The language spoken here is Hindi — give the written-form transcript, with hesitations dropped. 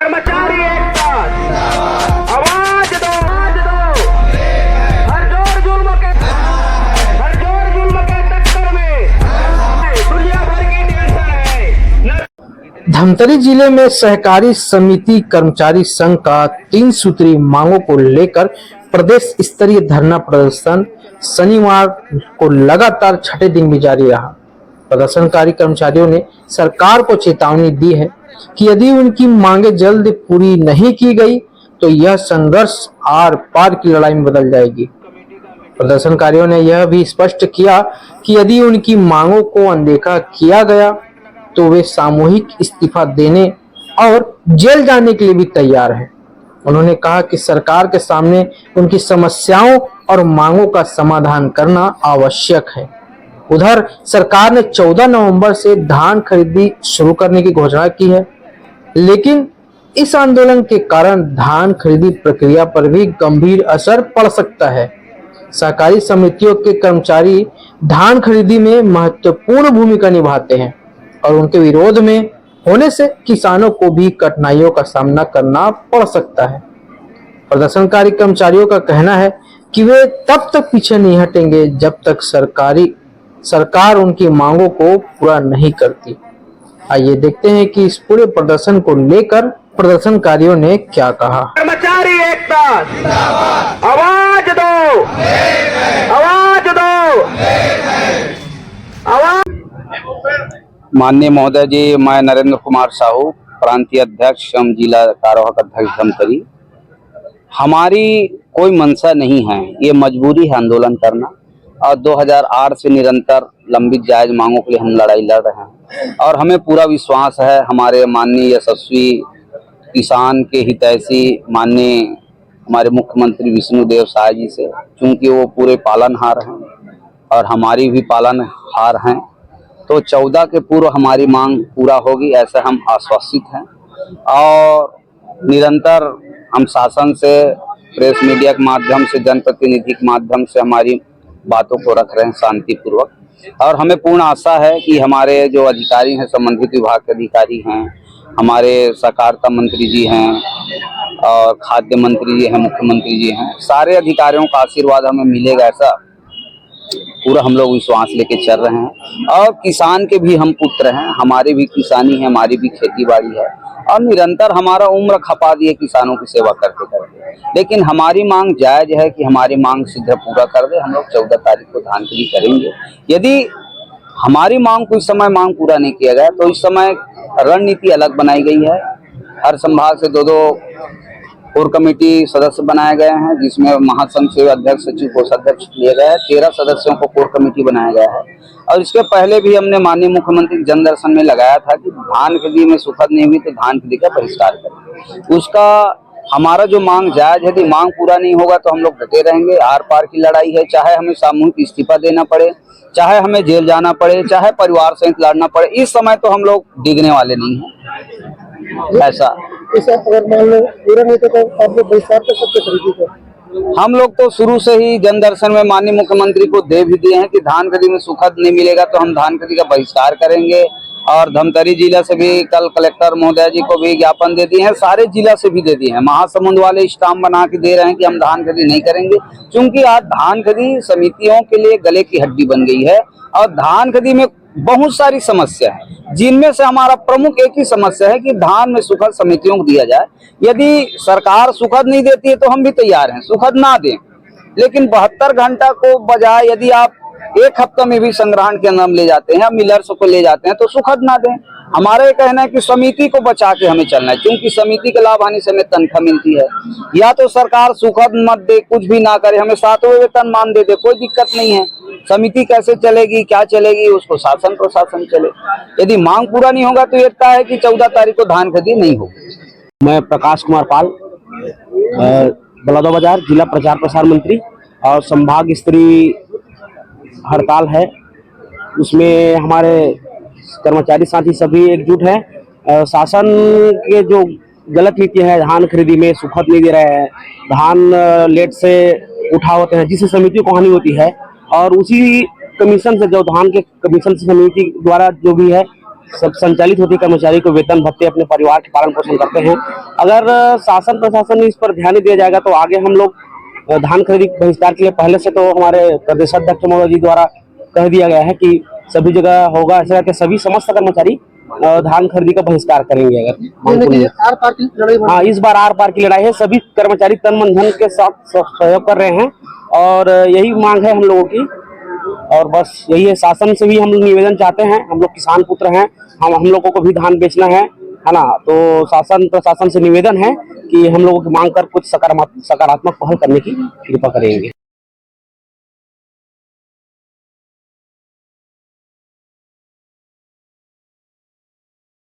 कर्मचारी एक साथ आवाज दो, हर जोर जुल्म के टक्कर में दुनिया भर की टेंशन है। धमतरी जिले में सहकारी समिति कर्मचारी संघ का 3 सूत्री मांगों को लेकर प्रदेश स्तरीय धरना प्रदर्शन शनिवार को लगातार छठे दिन भी जारी रहा। प्रदर्शनकारी कर्मचारियों ने सरकार को चेतावनी दी है कि यदि उनकी मांगे जल्द पूरी नहीं की गई तो यह संघर्ष आर पार की लड़ाई में बदल जाएगी। प्रदर्शनकारियों ने यह भी स्पष्ट किया कि यदि उनकी मांगों को अनदेखा किया गया तो वे सामूहिक इस्तीफा देने और जेल जाने के लिए भी तैयार हैं। उन्होंने कहा कि सरकार के सामने उनकी समस्याओं और मांगों का समाधान करना आवश्यक है। उधर सरकार ने 14 नवंबर से धान खरीदी शुरू करने की घोषणा की है, लेकिन इस आंदोलन के कारण धान खरीदी प्रक्रिया पर भी गंभीर असर पड़ सकता है। सहकारी समितियों के कर्मचारी धान खरीदी में महत्वपूर्ण भूमिका निभाते हैं और उनके विरोध में होने से किसानों को भी कठिनाइयों का सामना करना पड़ सकता है। प्रदर्शनकारी कर्मचारियों का कहना है कि वे तब तक पीछे नहीं हटेंगे जब तक सरकार उनकी मांगों को पूरा नहीं करती। आइए देखते हैं कि इस पूरे प्रदर्शन को लेकर प्रदर्शनकारियों ने क्या कहा। कर्मचारी एक साथ आवाज दो, आवाज दो, आवाज। माननीय महोदय जी, मैं नरेंद्र कुमार साहू, प्रांतीय अध्यक्ष एवं जिला कार्यवाहक अध्यक्ष धमतरी। हमारी कोई मंशा नहीं है, ये मजबूरी है आंदोलन करना और 2008 से निरंतर लंबित जायज मांगों के लिए हम लड़ाई लड़ रहे हैं और हमें पूरा विश्वास है हमारे माननीय यशस्वी किसान के हितैषी माननीय हमारे मुख्यमंत्री विष्णुदेव साय जी से, क्योंकि वो पूरे पालनहार हैं और हमारी भी पालनहार हैं, तो 14 के पूर्व हमारी मांग पूरा होगी ऐसे हम आश्वसित हैं। और निरंतर हम शासन से, प्रेस मीडिया के माध्यम से, जनप्रतिनिधि के माध्यम से हमारी बातों को रख रहे हैं शांतिपूर्वक और हमें पूर्ण आशा है कि हमारे जो अधिकारी हैं, संबंधित विभाग के अधिकारी हैं, हमारे सहकारिता मंत्री जी हैं और खाद्य मंत्री जी हैं, मुख्यमंत्री जी हैं, सारे अधिकारियों का आशीर्वाद हमें मिलेगा ऐसा पूरा हम लोग विश्वास लेके चल रहे हैं। और किसान के भी हम पुत्र हैं, हमारी भी किसानी है, हमारी भी खेती बाड़ी है और निरंतर हमारा उम्र खपा दिए किसानों की सेवा करते करते, लेकिन हमारी मांग जायज है कि हमारी मांग शीघ्र पूरा कर दे। हम लोग 14 तारीख को धान खरीदी करेंगे। यदि हमारी मांग को इस समय मांग पूरा नहीं किया गया तो इस समय रणनीति अलग बनाई गई है। हर संभाग से 2-2 कोर कमेटी सदस्य बनाए गए हैं, जिसमें महासंघ से अध्यक्ष, सचिव, कोषाध्यक्ष लिए गए हैं। 13 सदस्यों को कोर कमेटी बनाया गया है और इसके पहले भी हमने माननीय मुख्यमंत्री जन दर्शन में लगाया था कि धान खरीदी में सुखद नहीं हुई तो धान खरीदी का बहिष्कार करें। उसका हमारा जो मांग जायज है, यदि मांग पूरा नहीं होगा तो हम लोग डटे रहेंगे। आर पार की लड़ाई है, चाहे हमें सामूहिक इस्तीफा देना पड़े, चाहे हमें जेल जाना पड़े, चाहे परिवार सहित लड़ना पड़े, इस समय तो हम लोग डिगने वाले नहीं हैं। ऐसा अगर मान लो पूरा नहीं तो आप लोग बहिष्कार कर सकते खरीदी को। हम लोग तो शुरू से ही जन दर्शन में माननीय मुख्यमंत्री को दे भी दिए हैं कि धान खरीदी में सुखद नहीं मिलेगा तो हम धान खरीदी का बहिष्कार करेंगे। और धमतरी जिला से भी कल कलेक्टर महोदय जी को भी ज्ञापन दे दिए हैं, सारे जिला से भी दे दिए हैं। महासमुंद वाले स्टाम्प बना के दे रहे हैं कि हम धान खरीदी नहीं करेंगे, क्योंकि आज धान खरीदी समितियों के लिए गले की हड्डी बन गई है और धान खरीदी में बहुत सारी समस्या है, जिनमें से हमारा प्रमुख एक ही समस्या है कि धान में सुखद समितियों को दिया जाए। यदि सरकार सुखद नहीं देती है तो हम भी तैयार हैं सुखद ना दें, लेकिन 72 घंटा को बजाय यदि आप 1 हफ्ता में भी संग्रहण के अंदर ले जाते हैं, मिलर्स को ले जाते हैं तो सुखद ना दें। हमारा ये कहना है कि समिति को बचा के हमें चलना है, क्योंकि समिति के लाभ हानि से हमें तनख्वाह मिलती है। या तो सरकार सुखद मत दे, कुछ भी ना करे, हमें 7वें वेतनमान दे दे, कोई दिक्कत नहीं है। समिति कैसे चलेगी, क्या चलेगी, उसको शासन प्रशासन चले। यदि मांग पूरा नहीं होगा तो ये तय है कि 14 तारीख को धान खरीदी नहीं होगी। मैं प्रकाश कुमार पाल, बलौदाबाजार जिला प्रचार प्रसार मंत्री, और संभाग स्तरीय हड़ताल है, उसमें हमारे कर्मचारी साथी सभी एकजुट हैं। शासन के जो गलत नीति है, धान खरीदी में सुखद नहीं दे रहे हैं, धान लेट से उठा होते हैं जिससे समिति को हानि होती है, और उसी कमीशन से, जो धान के कमीशन से समिति द्वारा जो भी है सब संचालित होती है, कर्मचारी को वेतन भत्ते, अपने परिवार के पालन पोषण करते हैं। अगर शासन प्रशासन इस पर ध्यान दिया जाएगा तो आगे हम लोग धान खरीदी बहिष्कार के लिए पहले से तो हमारे प्रदेश अध्यक्ष महोदय जी द्वारा कह दिया गया है कि सभी जगह होगा, ऐसा करके सभी समस्त कर्मचारी धान खरीदी का बहिष्कार करेंगे। अगर हाँ, इस बार आर पार की लड़ाई है, सभी कर्मचारी तन मन धन के साथ सहयोग कर रहे हैं और यही मांग है हम लोगों की। और बस यही है, शासन से भी हम लोग निवेदन चाहते हैं, हम लोग किसान पुत्र हैं, हम लोगों को भी धान बेचना है ना। तो शासन प्रशासन से निवेदन है कि हम लोगों की मांग कर कुछ सकारात्मक पहल करने की कृपा करेंगे।